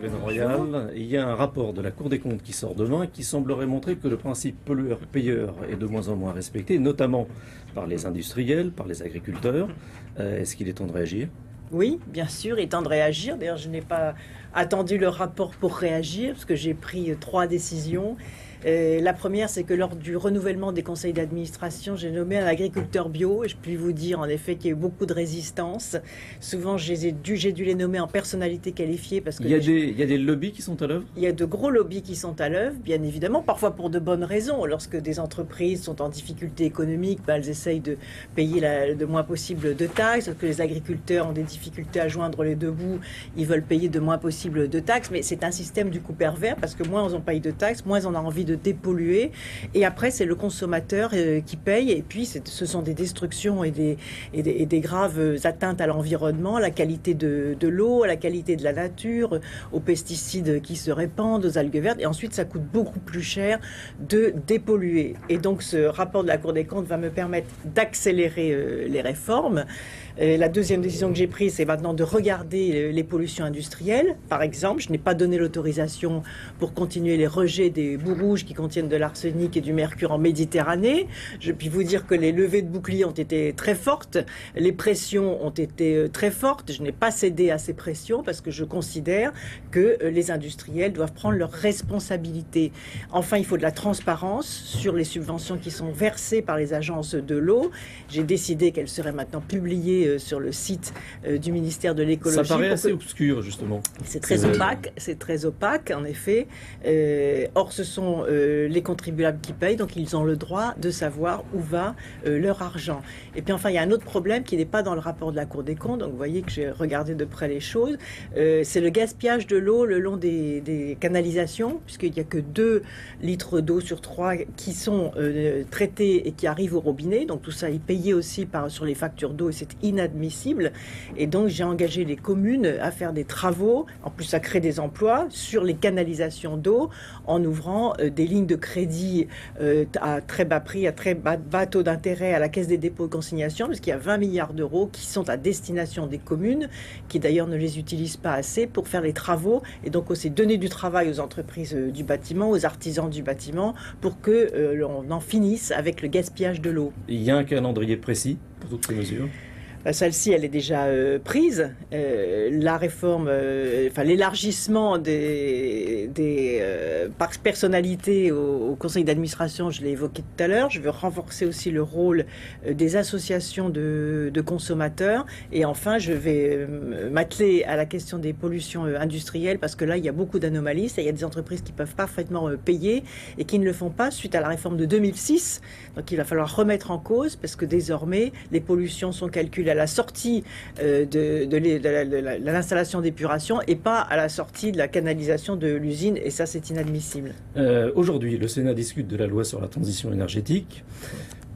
Ségolène Royal. Il y a un rapport de la Cour des comptes qui sort demain qui semblerait montrer que le principe pollueur-payeur est de moins en moins respecté, notamment par les industriels, par les agriculteurs. Est-ce qu'il est temps de réagir? Oui, bien sûr, il est temps de réagir. D'ailleurs, je n'ai pas attendu le rapport pour réagir, parce que j'ai pris 3 décisions. La première, c'est que lors du renouvellement des conseils d'administration, j'ai nommé un agriculteur bio. Et je puis vous dire, en effet, qu'il y a eu beaucoup de résistance. Souvent, j'ai dû les nommer en personnalité qualifiée. Parce que il y a des lobbies qui sont à l'œuvre? Il y a de gros lobbies qui sont à l'œuvre, bien évidemment, parfois pour de bonnes raisons. Lorsque des entreprises sont en difficulté économique, elles essayent de payer le moins possible de taxes. Lorsque les agriculteurs ont des difficultés à joindre les deux bouts, ils veulent payer de moins possible de taxes. Mais c'est un système du coup pervers, parce que moins on paye de taxes, moins on a envie de dépolluer. Et après, c'est le consommateur qui paye. Et puis, ce sont des destructions et des graves atteintes à l'environnement, à la qualité de l'eau, à la qualité de la nature, aux pesticides qui se répandent, aux algues vertes. Et ensuite, ça coûte beaucoup plus cher de dépolluer. Et donc, ce rapport de la Cour des comptes va me permettre d'accélérer les réformes. La deuxième décision que j'ai prise, c'est maintenant de regarder les pollutions industrielles. Par exemple, je n'ai pas donné l'autorisation pour continuer les rejets des boues rouges qui contiennent de l'arsenic et du mercure en Méditerranée. Je puis vous dire que les levées de boucliers ont été très fortes, les pressions ont été très fortes. Je n'ai pas cédé à ces pressions parce que je considère que les industriels doivent prendre leurs responsabilités. Enfin, il faut de la transparence sur les subventions qui sont versées par les agences de l'eau. J'ai décidé qu'elles seraient maintenant publiées sur le site du ministère de l'écologie. Ça paraît assez obscur, justement. C'est très opaque, en effet. Or, ce sont les contribuables qui payent, donc ils ont le droit de savoir où va leur argent. Et puis enfin, il y a un autre problème qui n'est pas dans le rapport de la Cour des comptes, donc vous voyez que j'ai regardé de près les choses. C'est le gaspillage de l'eau le long des canalisations, puisqu'il n'y a que 2 litres d'eau sur 3 qui sont traités et qui arrivent au robinet. Donc tout ça est payé aussi sur les factures d'eau et c'est inadmissible. Et donc j'ai engagé les communes à faire des travaux, en plus ça crée des emplois, sur les canalisations d'eau en ouvrant des lignes de crédit à très bas prix, à très bas taux d'intérêt à la Caisse des dépôts et consignations, parce qu'il y a 20 milliards d'euros qui sont à destination des communes, qui d'ailleurs ne les utilisent pas assez pour faire les travaux, et donc aussi donner du travail aux entreprises du bâtiment, aux artisans du bâtiment, pour que l'on en finisse avec le gaspillage de l'eau. Il y a un calendrier précis pour toutes ces mesures? Celle-ci, elle est déjà prise. La réforme, l'élargissement des personnalités au conseil d'administration, je l'ai évoqué tout à l'heure. Je veux renforcer aussi le rôle des associations de consommateurs. Et enfin, je vais m'atteler à la question des pollutions industrielles, parce que là, il y a beaucoup d'anomalies. Il y a des entreprises qui peuvent parfaitement payer et qui ne le font pas suite à la réforme de 2006. Donc, il va falloir remettre en cause, parce que désormais, les pollutions sont calculées à la sortie de l'installation d'épuration et pas à la sortie de la canalisation de l'usine, et ça c'est inadmissible. Aujourd'hui, le Sénat discute de la loi sur la transition énergétique,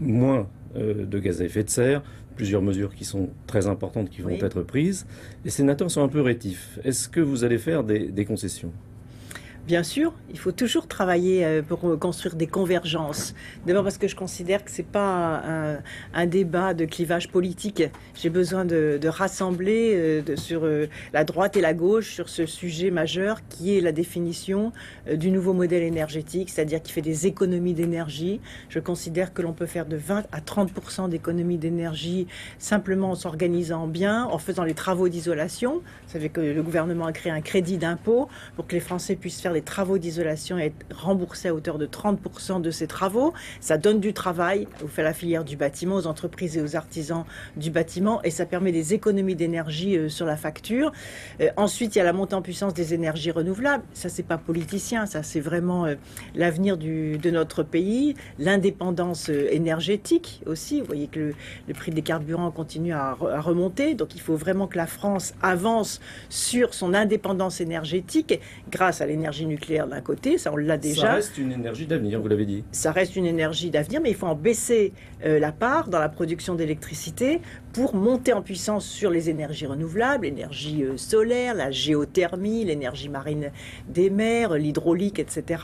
moins de gaz à effet de serre, plusieurs mesures qui sont très importantes qui vont être prises. Les sénateurs sont un peu rétifs. Est-ce que vous allez faire des concessions ? Bien sûr, il faut toujours travailler pour construire des convergences. D'abord parce que je considère que ce n'est pas un débat de clivage politique. J'ai besoin de rassembler sur la droite et la gauche sur ce sujet majeur qui est la définition du nouveau modèle énergétique, c'est-à-dire qui fait des économies d'énergie. Je considère que l'on peut faire de 20 à 30% d'économies d'énergie simplement en s'organisant bien, en faisant les travaux d'isolation. Vous savez que le gouvernement a créé un crédit d'impôt pour que les Français puissent faire les travaux d'isolation et être remboursés à hauteur de 30% de ces travaux. Ça donne du travail à la filière du bâtiment, aux entreprises et aux artisans du bâtiment, et ça permet des économies d'énergie sur la facture. Ensuite, il y a la montée en puissance des énergies renouvelables. Ça, c'est pas politicien, ça, c'est vraiment l'avenir de notre pays, l'indépendance énergétique aussi. Vous voyez que le prix des carburants continue à remonter, donc il faut vraiment que la France avance sur son indépendance énergétique grâce à l'énergie nucléaire d'un côté, ça on l'a déjà. Ça reste une énergie d'avenir, vous l'avez dit. Ça reste une énergie d'avenir, mais il faut en baisser la part dans la production d'électricité pour monter en puissance sur les énergies renouvelables, l'énergie solaire, la géothermie, l'énergie marine des mers, l'hydraulique, etc.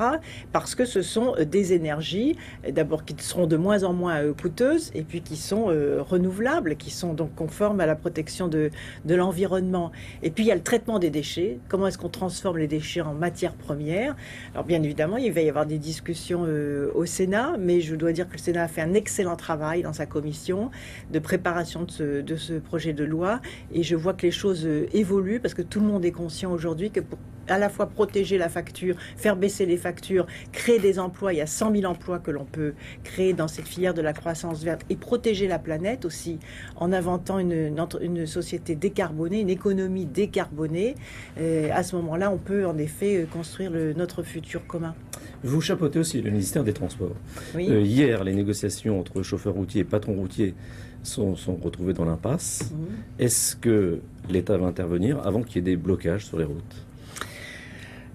Parce que ce sont des énergies, d'abord, qui seront de moins en moins coûteuses, et puis qui sont renouvelables, qui sont donc conformes à la protection de l'environnement. Et puis il y a le traitement des déchets. Comment est-ce qu'on transforme les déchets en matières premières? Alors bien évidemment, il va y avoir des discussions au Sénat, mais je dois dire que le Sénat a fait un excellent travail dans sa commission de préparation de ce projet de loi, et je vois que les choses évoluent parce que tout le monde est conscient aujourd'hui que pour à la fois protéger la facture, faire baisser les factures, créer des emplois, il y a 100 000 emplois que l'on peut créer dans cette filière de la croissance verte, et protéger la planète aussi en inventant une société décarbonée, une économie décarbonée. À ce moment-là, on peut en effet construire notre futur commun. Vous chapeautez aussi le ministère des Transports. Oui. Hier, les négociations entre chauffeurs routiers et patrons routiers sont retrouvées dans l'impasse. Est-ce que l'État va intervenir avant qu'il y ait des blocages sur les routes ?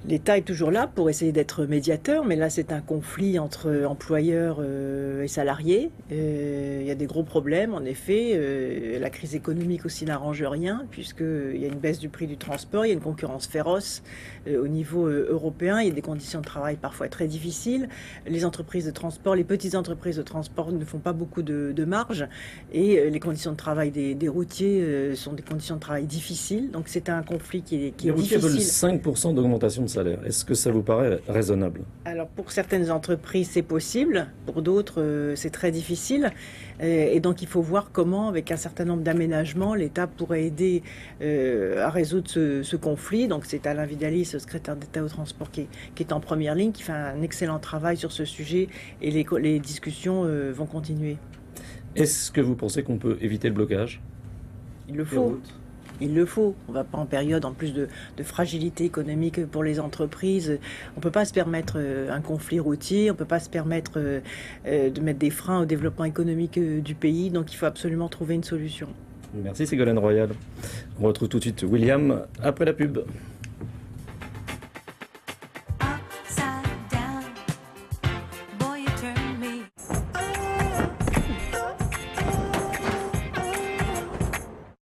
L'État est toujours là pour essayer d'être médiateur, mais là c'est un conflit entre employeurs et salariés. Il y a des gros problèmes, en effet. La crise économique aussi n'arrange rien, puisqu'il y a une baisse du prix du transport, il y a une concurrence féroce au niveau européen, il y a des conditions de travail parfois très difficiles. Les entreprises de transport, les petites entreprises de transport ne font pas beaucoup de marge, et les conditions de travail des routiers sont des conditions de travail difficiles. Donc c'est un conflit qui est difficile. Les routiers veulent 5% d'augmentation de salaire. Est-ce que ça vous paraît raisonnable? Alors pour certaines entreprises c'est possible, pour d'autres c'est très difficile, et donc il faut voir comment, avec un certain nombre d'aménagements, l'État pourrait aider à résoudre ce conflit. Donc c'est Alain Vidalis, secrétaire d'État au transport, qui est en première ligne, qui fait un excellent travail sur ce sujet, et les discussions vont continuer. Est-ce que vous pensez qu'on peut éviter le blocage? Il le faut. Il le faut. On ne va pas en période, en plus de fragilité économique pour les entreprises. On ne peut pas se permettre un conflit routier. On ne peut pas se permettre de mettre des freins au développement économique du pays. Donc il faut absolument trouver une solution. Merci Ségolène Royal. On retrouve tout de suite William après la pub.